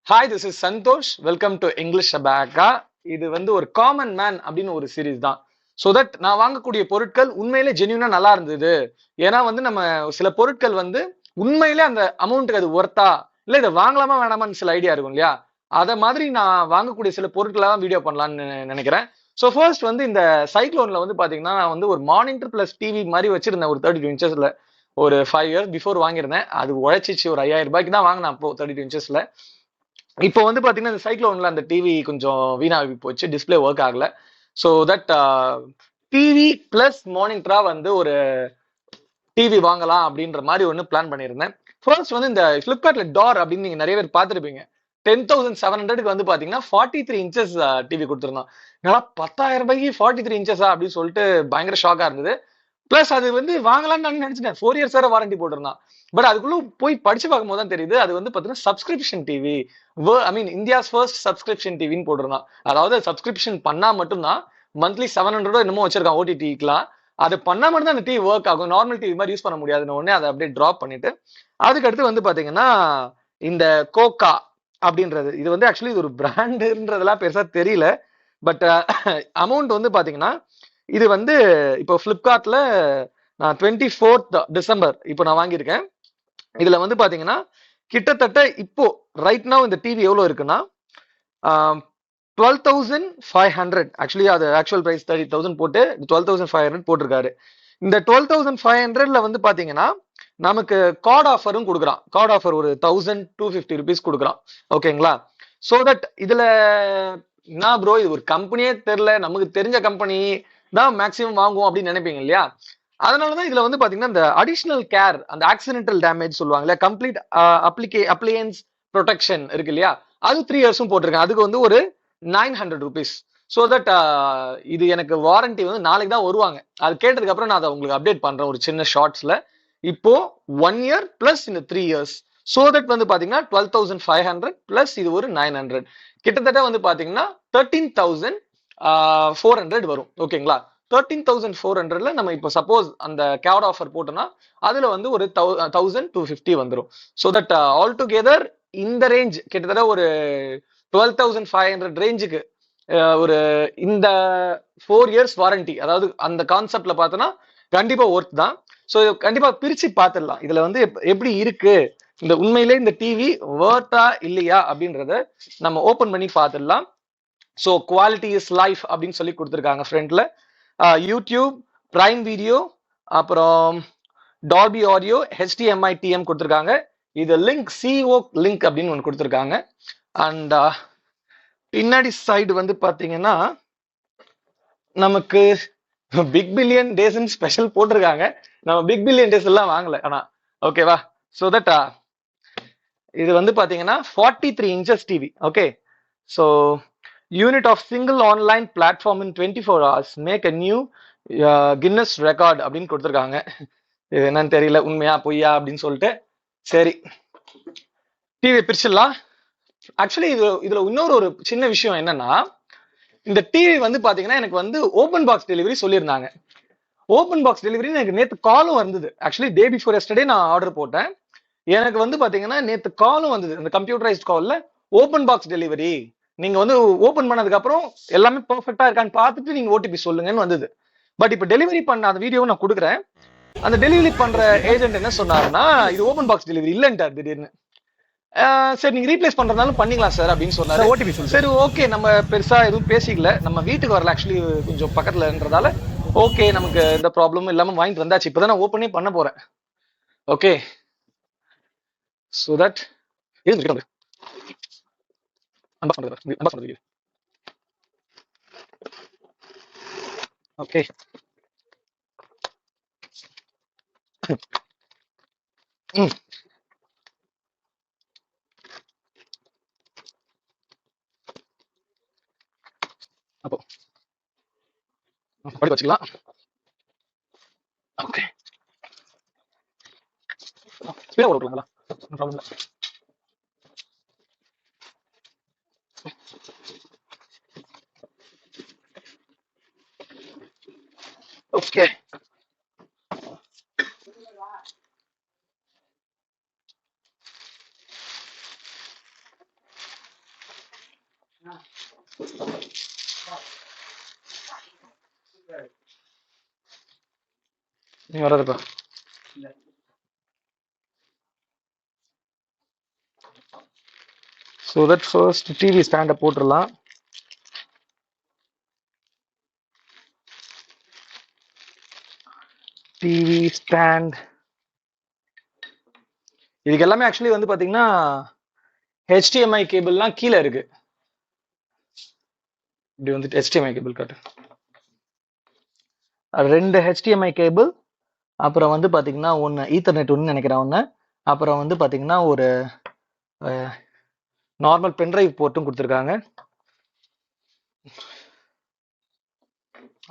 Hi, this is Santhosh. Welcome to English அபாக்கா. இது வந்து ஒரு காமன் மேன் அப்படின்னு ஒரு சீரீஸ் தான். ஸோ தட் நான் வாங்கக்கூடிய பொருட்கள் உண்மையிலே ஜென்யூனா நல்லா இருந்தது. ஏன்னா வந்து நம்ம சில பொருட்கள் வந்து உண்மையிலே அந்த அமௌண்ட்டுக்கு அது ஒர்த்தா, இல்லை இதை வாங்கலாமா வேணாமான்னு சில ஐடியா இருக்கும் இல்லையா? அதை மாதிரி நான் வாங்கக்கூடிய சில பொருட்களை தான் வீடியோ பண்ணலாம்னு நினைக்கிறேன். ஸோ ஃபர்ஸ்ட் வந்து இந்த சைக்ளோன்ல வந்து பாத்தீங்கன்னா நான் வந்து ஒரு மானிட்டர் பிளஸ் டிவி மாதிரி வச்சிருந்தேன் ஒரு 32 இன்ச்சஸ்ல. ஒரு 5 இயர்ஸ் பிஃபோர் வாங்கியிருந்தேன். அது உழைச்சிச்சு. ஒரு 5000 ரூபாய்க்கு தான் வாங்கினேன் அப்போ 32 இன்ச்சஸ்ல. இப்போ வந்து பாத்தீங்கன்னா இந்த சைக்ளோன்ல அந்த டிவி கொஞ்சம் வீணாகி போச்சு, டிஸ்பிளே ஒர்க் ஆகல. ஸோ தட் டிவி பிளஸ் மானிட்டரா வந்து ஒரு டிவி வாங்கலாம் அப்படின்ற மாதிரி ஒன்று பிளான் பண்ணியிருந்தேன். ஃபர்ஸ்ட் வந்து இந்த பிளிப்கார்ட்ல டார் அப்படின்னு நீங்க நிறைய பேர் பார்த்துருப்பீங்க. 10,700க்கு வந்து பாத்தீங்கன்னா 43 இன்ச்சஸ் டிவி கொடுத்துருந்தான். என்னடா 10,000 ரூபாய்க்கு 43 இன்ச்சஸா அப்படின்னு சொல்லிட்டு பயங்கர ஷாக்கா இருந்தது. பிளஸ் அது வந்து வாங்கலாம்னு நான் நினைச்சிட்டேன். 4 இயர்ஸ் வரை வாரண்டி போட்டிருந்தான். பட் அதுக்குள்ள போய் படிச்சு பார்க்கும்போது தான் தெரியுது அது வந்து பாத்தீங்கன்னா சப்ஸ்கிரிப்ஷன் டிவி. ஐ மீன் இந்தியாஸ் ஃபர்ஸ்ட் சப்ஸ்கிரிப்ஷன் டிவின்னு போட்டிருந்தான். அதாவது சப்ஸ்கிரிப்ஷன் பண்ணா மட்டும்தான் மந்த்லி 700 என்னமோ வச்சிருக்கான் ஓடிடிக்குலாம். அது பண்ணா மட்டும் தான் அந்த டிவி ஒர்க் ஆகும். நார்மல் டிவி மாதிரி யூஸ் பண்ண முடியாதுன்னு உடனே அதை அப்படியே டிராப் பண்ணிட்டு அதுக்கடுத்து வந்து பாத்தீங்கன்னா இந்த கோகா அப்படின்றது இது வந்து ஆக்சுவலி இது ஒரு பிராண்டுன்றதெல்லாம் பெருசா தெரியல. பட் அமௌண்ட் வந்து பாத்தீங்கன்னா இது வந்து இப்போ பிளிப்கார்ட்ல நான் 24th டிசம்பர் இப்போ நான் வாங்கியிருக்கேன். இதுல வந்து பாத்தீங்கன்னா கிட்டத்தட்ட இப்போ ரைட் நவ் இந்த டிவி எவ்வளவு இருக்குன்னா 12,500. ஆக்சுவலி அது ஆக்சுவல் பிரைஸ் 30,000 போட்டு 12,500 போட்டிருக்காரு. இந்த 12,500ல வந்து பாத்தீங்கன்னா நமக்கு கார்டு ஆஃபரும் கொடுக்குறான். கார்டு ஆஃபர் ஒரு 1,250 ருபீஸ் கொடுக்குறான். ஓகேங்களா? சோ தட் இதுல என்ன ப்ரோ இது ஒரு கம்பெனியே தெரியல, நமக்கு தெரிஞ்ச கம்பெனி தான் மேக்ஸிமம் வாங்குவோம் அப்படின்னு நினைப்பீங்க இல்லையா? அதனாலதான் இதுல வந்து பாத்தீங்கன்னா இந்த அடிஷனல் கேர், அந்த ஆக்சிடென்டல் டேமேஜ் சொல்லுவாங்க இல்லையா, கம்ப்ளீட் அப்ளியன்ஸ் ப்ரொடெக்ஷன் இருக்கு இல்லையா, அது 3 இயர்ஸும் போட்டிருக்கேன். அதுக்கு வந்து ஒரு 900 ருபீஸ். ஸோ தட் இது எனக்கு வாரண்டி வந்து நாளைக்கு தான் வருவாங்க. அது கேட்டதுக்கு அப்புறம் நான் அதை உங்களுக்கு அப்டேட் பண்றேன் ஒரு சின்ன ஷார்ட்ஸ்ல. இப்போ 1 இயர் பிளஸ் இந்த 3 இயர்ஸ். ஸோ தட் வந்து பாத்தீங்கன்னா 12,500 பிளஸ் இது ஒரு 900, கிட்டத்தட்ட வந்து பாத்தீங்கன்னா 13,400 வரும். ஓகேங்களா? 13,400ல நம்ம இப்போ சப்போஸ் அந்த கேட் ஆஃபர் போட்டோம்னா அதுல வந்து ஒரு 1,250 வந்துடும். ஸோ தட் ஆல் டுகெதர் இந்த ரேஞ்ச் கிட்டத்தட்ட ஒரு 12,500 ரேஞ்சுக்கு ஒரு இந்த 4 இயர்ஸ் வாரண்டி, அதாவது அந்த கான்செப்ட்ல பார்த்தோன்னா கண்டிப்பா ஒர்த் தான். ஸோ கண்டிப்பா பிரிச்சு பார்த்துடலாம் இதுல வந்து எப்படி இருக்கு, இந்த உண்மையிலே இந்த டிவி ஒர்த்தா இல்லையா அப்படின்றத நம்ம ஓபன் பண்ணி பார்த்துடலாம். ஸோ குவாலிட்டி இஸ் லைஃப் அப்படின்னு சொல்லி கொடுத்துருக்காங்க ஃப்ரண்ட்ல. யூடியூப், பிரைம் வீடியோ, அப்புறம் டால்பி ஆடியோ, HDMI TM கொடுத்துருக்காங்க. இது லிங்க் சிஓ லிங்க் அப்படின்னு ஒன்று கொடுத்துருக்காங்க. அண்ட் பின்னாடி சைடு வந்து பாத்தீங்கன்னா நமக்கு பிக் பில்லியன் டேஸ் ஸ்பெஷல் போட்டிருக்காங்க. நம்ம பிக் பில்லியன் டேஸ் எல்லாம் வாங்கல ஆனா. ஓகேவா? ஸோ தட் இது வந்து பாத்தீங்கன்னா 43 inches TV. Okay. So unit of single online platform in 24 hours make a new Guinness record அப்படின்னு கொடுத்துருக்காங்க. இது என்னன்னு தெரியல, உண்மையா பொய்யா அப்படின்னு சொல்லிட்டு. சரி, டிவி பிரிச்சிடலாம். ஆக்சுவலி இதுல இன்னொரு ஒரு சின்ன விஷயம் என்னன்னா, இந்த டிவி வந்து பாத்தீங்கன்னா எனக்கு வந்து ஓபன் பாக்ஸ் டெலிவரி சொல்லியிருந்தாங்க. ஓபன் பாக்ஸ் டெலிவரி எனக்கு நேத்து காலும் வந்தது. ஆக்சுவலி டே பிஃபோர் எஸ்டர்டே நான் ஆர்டர் போட்டேன். எனக்கு வந்து பாத்தீங்கன்னா நேத்து காலும் வந்தது. அந்த கம்ப்யூட்டரைஸ்ட் கால்ல ஓபன் பாக்ஸ் டெலிவரி, நீங்க வந்து ஓபன் பண்ணதுக்கு அப்புறம் எல்லாமே பெர்ஃபெக்ட்டா இருக்கான்னு பார்த்துட்டு நீங்க ஓடிபி சொல்லுங்கன்னு வந்தது. பட் இப்ப டெலிவரி பண்ண அந்த வீடியோவை நான் கொடுக்குறேன். அந்த டெலிவரி பண்ற ஏஜென்ட் என்ன சொன்னாருன்னா இது ஓபன் பாக்ஸ் டெலிவரி இல்லன்ட்டார் திடீர்னு. சரி நீங்க ரீப்ளேஸ் பண்றதுனாலும் பண்ணிக்கலாம் சார் அப்படின்னு சொன்னாரு. ஓடிபி சொல்லு. சரி ஓகே, நம்ம பெருசா எதுவும் பேசிக்கல, நம்ம வீட்டுக்கு வரல ஆக்சுவலி கொஞ்சம் பக்கத்துலன்றதால ஓகே நமக்கு எந்த ப்ராப்ளமும் இல்லாம வாங்கிட்டு வந்தாச்சு. இப்பதான் நான் ஓப்பனே பண்ண போறேன். ஓகே. So that okay. அப்போ படி வச்சுக்கலாம். ஓகே. ஸ்பீடா ஓடுங்களா? ப்ராப்ளம் இல்லை. ஓகே. நீ வராதுப்பா. ஸோ தட் ஃபர்ஸ்ட் டிவி ஸ்டாண்டை போட்டுடலாம். டிவி ஸ்டாண்ட் இதுக்கு எல்லாமே ஆக்சுவலி வந்து பாத்தீங்கன்னா HDMI கேபிள்லாம் கீழே இருக்கு. இப்படி வந்து HDMI கேபிள் காட்டு. 2 HDMI கேபிள், அப்புறம் வந்து பாத்தீங்கன்னா ஒன்று ஈத்தர்நெட் ஒன்று நினைக்கிறேன் ஒன்று, அப்புறம் வந்து பாத்தீங்கன்னா ஒரு நார்மல் பென்ட்ரைவ் போர்ட்டும் கொடுத்துருக்காங்க.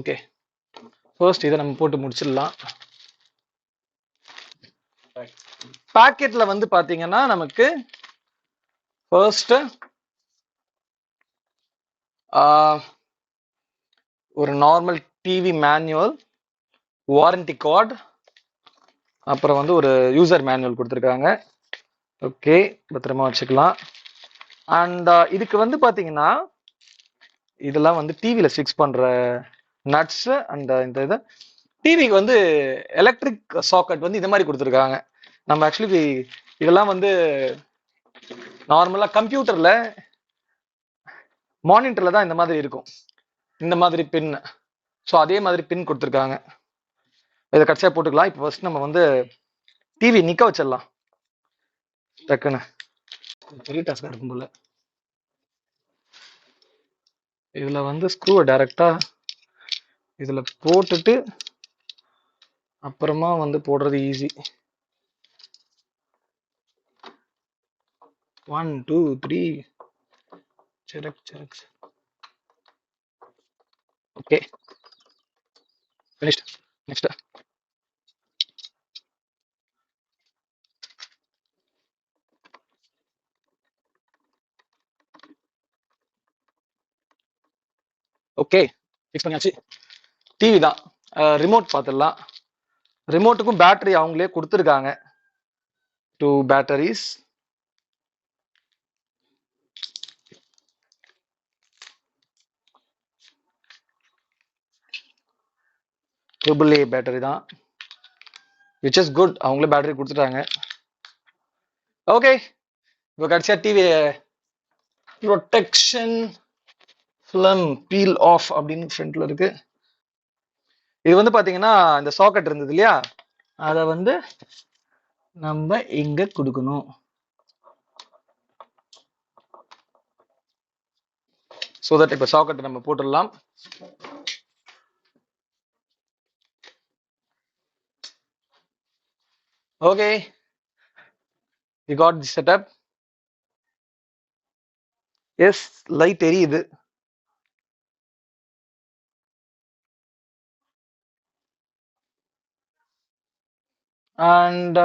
ஓகே, ஃபர்ஸ்ட் இதை நம்ம போட்டு முடிச்சிடலாம். பாக்கெட்ல வந்து பாத்தீங்கன்னா நமக்கு ஃபர்ஸ்ட் ஒரு normal TV manual, warranty card, அப்புறம் வந்து ஒரு யூசர் மேனுவல் கொடுத்துருக்காங்க. ஓகே, பத்திரமா வச்சுக்கலாம். அண்ட் இதுக்கு வந்து பாத்தீங்கன்னா இதெல்லாம் வந்து டிவியில ஃபிக்ஸ் பண்ற நட்ஸ். அண்ட் இந்த இது டிவிக்கு வந்து எலக்ட்ரிக் சாக்கெட் வந்து இந்த மாதிரி கொடுத்துருக்காங்க. நம்ம ஆக்சுவலி இதெல்லாம் வந்து நார்மலா கம்ப்யூட்டர்ல மானிட்டர்ல தான் இந்த மாதிரி இருக்கும், இந்த மாதிரி பின். ஸோ அதே மாதிரி பின் கொடுத்துருக்காங்க. இதை கடைசியா போட்டுக்கலாம். இப்போ ஃபர்ஸ்ட் நம்ம வந்து டிவி நிக்க வச்சிடலாம் டக்குன்னு. பெரிய டாஸ்கா இருக்கும் போல. இதுல வந்து ஸ்க்ரூவை டைரக்டா இதுல போட்டுட்டு அப்புறமா வந்து போடுறது easy. 1 2 3 Charak. Okay, finished. Next. Okay, fix பண்ணியாச்சு. டிவி தான். ரிமோட் பார்த்துடலாம். ரிமோட்டுக்கும் பேட்டரி அவங்களே கொடுத்துருக்காங்க, 2 பேட்டரிஸ். AAA பேட்டரி தான், விச் இஸ் குட். அவங்களே பேட்டரி கொடுத்துட்டாங்க. ஓகே, இப்போ கடைசியா TV protection film peel off அப்படின்னு ஃப்ரண்ட்ல இருக்கு. இது வந்து பாத்தீங்கன்னா இந்த சாக்கெட் இருந்தது இல்லையா, அதை வந்து நம்ம இங்க கொடுக்கணும். ஸோ தட் இப்போ சாக்கெட் நம்ம போட்டுடலாம். Okay, we got the setup. Yes, light எரியுது. and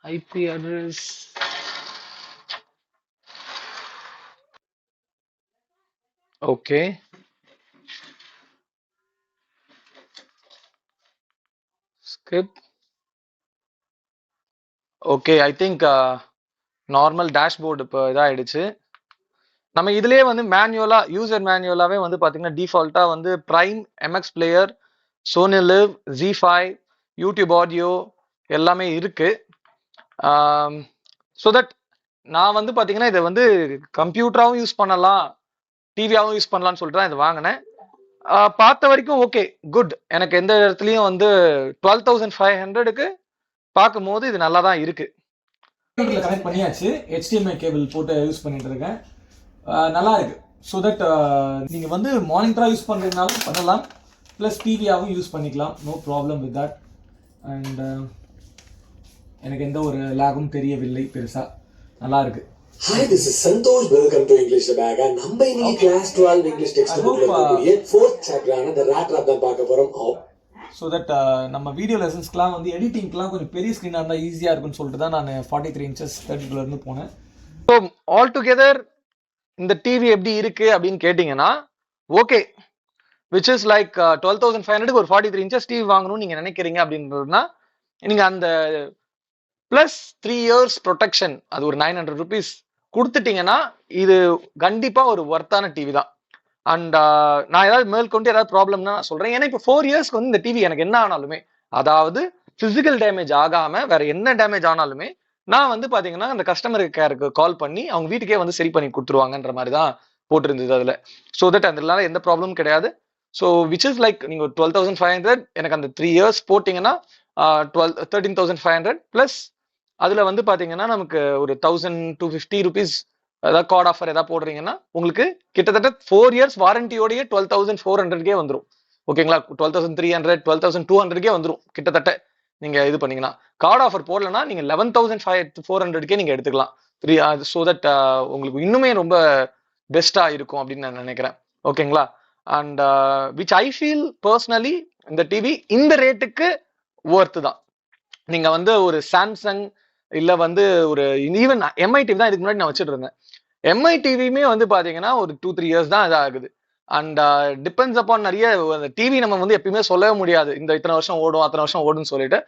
IP address okay. Skip. Okay, I think normal dashboard இப்போ இதாகிடுச்சு. நம்ம இதுலயே வந்து மேனுவலா யூசர் மேனுவலாவே வந்து பாத்தீங்கன்னா டிஃபால்ட்டா வந்து Prime, MX player, Sony LIV, Z5, YouTube audio எல்லாமே இருக்கு. ஸோ தட் நான் வந்து பாத்தீங்கன்னா இதை வந்து கம்ப்யூட்டராகவும் யூஸ் பண்ணலாம், டிவியாகவும் யூஸ் பண்ணலாம்னு சொல்லிட்டு தான் இதை வாங்கினேன். பார்த்த வரைக்கும் ஓகே, குட். எனக்கு எந்த இடத்துலையும் வந்து 12,500க்கு பார்க்கும்போது இது நல்லா தான் இருக்கு. கனெக்ட் பண்ணியாச்சு, HDMI கேபிள் போட்டு யூஸ் பண்ணிட்டு இருக்கேன். நல்லா இருக்கு. ஸோ தட் நீங்க வந்து மானிட்டராக யூஸ் பண்றதுனாலும் பண்ணலாம், ப்ளஸ் டிவியாகவும் யூஸ் பண்ணிக்கலாம். No problem with that. And எனக்கு எந்த ஒரு லாகும் தெரியவில்லை பெருசா, நல்லா இருக்கு. Hi, this is Santosh. Welcome to English Sabaga. நம்ம இன்னைக்கு class 12 English textbookல இருக்கக்கூடிய 4th chapter ஆன the rat trap தான் பார்க்க போறோம். ஸோ தட் நம்ம வீடியோ லெசன்ஸ்க்குலாம் வந்து எடிட்டிங்க்குலாம் கொஞ்சம் பெரிய ஸ்க்ரீனாக இருந்தால் ஈஸியாக இருக்குன்னு சொல்லிட்டு தான் நான் 43 inches 32 இருந்து போனேன். ஸோ ஆல் டுகெதர் இந்த டிவி எப்படி இருக்கு அப்படின்னு கேட்டிங்கன்னா ஓகே, விச் இஸ் லைக் 12,500க்கு ஒரு 43 inches டிவி வாங்கணும்னு நீங்கள் நினைக்கிறீங்க அப்படின்றதுனா நீங்கள் அந்த ப்ளஸ் 3 years ப்ரொடெக்ஷன், அது ஒரு 900 rupees கொடுத்துட்டீங்கன்னா இது கண்டிப்பா ஒரு ஒர்த்தான டிவி தான். அண்ட் நான் ஏதாவது மேற்கொண்டு ஏதாவது ப்ராப்ளம்னா நான் சொல்றேன். ஏன்னா இப்போ 4 இயர்ஸ்க்கு வந்து இந்த டிவி எனக்கு என்ன ஆனாலுமே, அதாவது பிசிக்கல் டேமேஜ் ஆகாம வேற என்ன டேமேஜ் ஆனாலுமே நான் வந்து பாத்தீங்கன்னா அந்த கஸ்டமர் கேருக்கு கால் பண்ணி அவங்க வீட்டுக்கே வந்து சரி பண்ணி கொடுத்துருவாங்கன்ற மாதிரி தான் போட்டிருந்தது அதுல. ஸோ தட் அதனால எந்த ப்ராப்ளமும் கிடையாது. ஸோ விச் இஸ் லைக் நீங்க 12,500 எனக்கு அந்த 3 இயர்ஸ் போட்டீங்கன்னா 13,500 பிளஸ் அதுல வந்து பாத்தீங்கன்னா நமக்கு ஒரு 1,250 ருபீஸ் ஏதாவது கார்டு ஆஃபர் ஏதாவது போடுறீங்கன்னா உங்களுக்கு கிட்டத்தட்ட 4 இயர்ஸ் வாரண்டியோடய 12,400கே வந்துடும். ஓகேங்களா, 12,300 12,200கே வந்துடும் கிட்டத்தட்ட. நீங்க இது பண்ணீங்கன்னா கார்டு ஆஃபர் போடலன்னா நீங்க 11,400கே நீங்க எடுத்துக்கலாம். ஸோ தட் உங்களுக்கு இன்னுமே ரொம்ப பெஸ்டா இருக்கும் அப்படின்னு நான் நினைக்கிறேன். ஓகேங்களா, and which I feel personally இந்த டிவி இந்த ரேட்டுக்கு ஒர்த்து தான். நீங்க வந்து ஒரு சாம்சங் இல்ல வந்து ஒரு ஈவன் எம்ஐ டிவி தான் இதுக்கு முன்னாடி நான் வச்சுட்டு இருந்தேன். எம்ஐ டிவியுமே வந்து பாத்தீங்கன்னா ஒரு 2-3 இயர்ஸ் தான் இதாகுது. அண்ட் டிபெண்ட்ஸ் அப்பான் நிறைய டிவி நம்ம வந்து எப்பயுமே சொல்லவே முடியாது இந்த இத்தனை வருஷம் ஓடும் அத்தனை வருஷம் ஓடும்னு சொல்லிட்டு.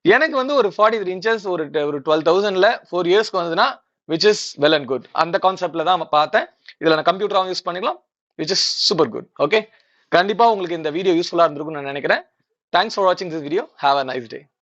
எனக்கு வந்து ஒரு 43 இன்ச்சஸ் ஒரு 12,000ல 4 இயர்ஸ்க்கு வந்ததுன்னா which is well and good. அந்த கான்செப்ட்ல தான் பார்த்தேன். இதுல நான் கம்ப்யூட்டராகவும் யூஸ் பண்ணிக்கலாம், which is super good. Okay, கண்டிப்பா உங்களுக்கு இந்த வீடியோ யூஸ்ஃபுல்லா இருந்திருக்கும்னு நான் நினைக்கிறேன். தேங்க்ஸ் ஃபார் வாட்சிங் this video. Have a nice day.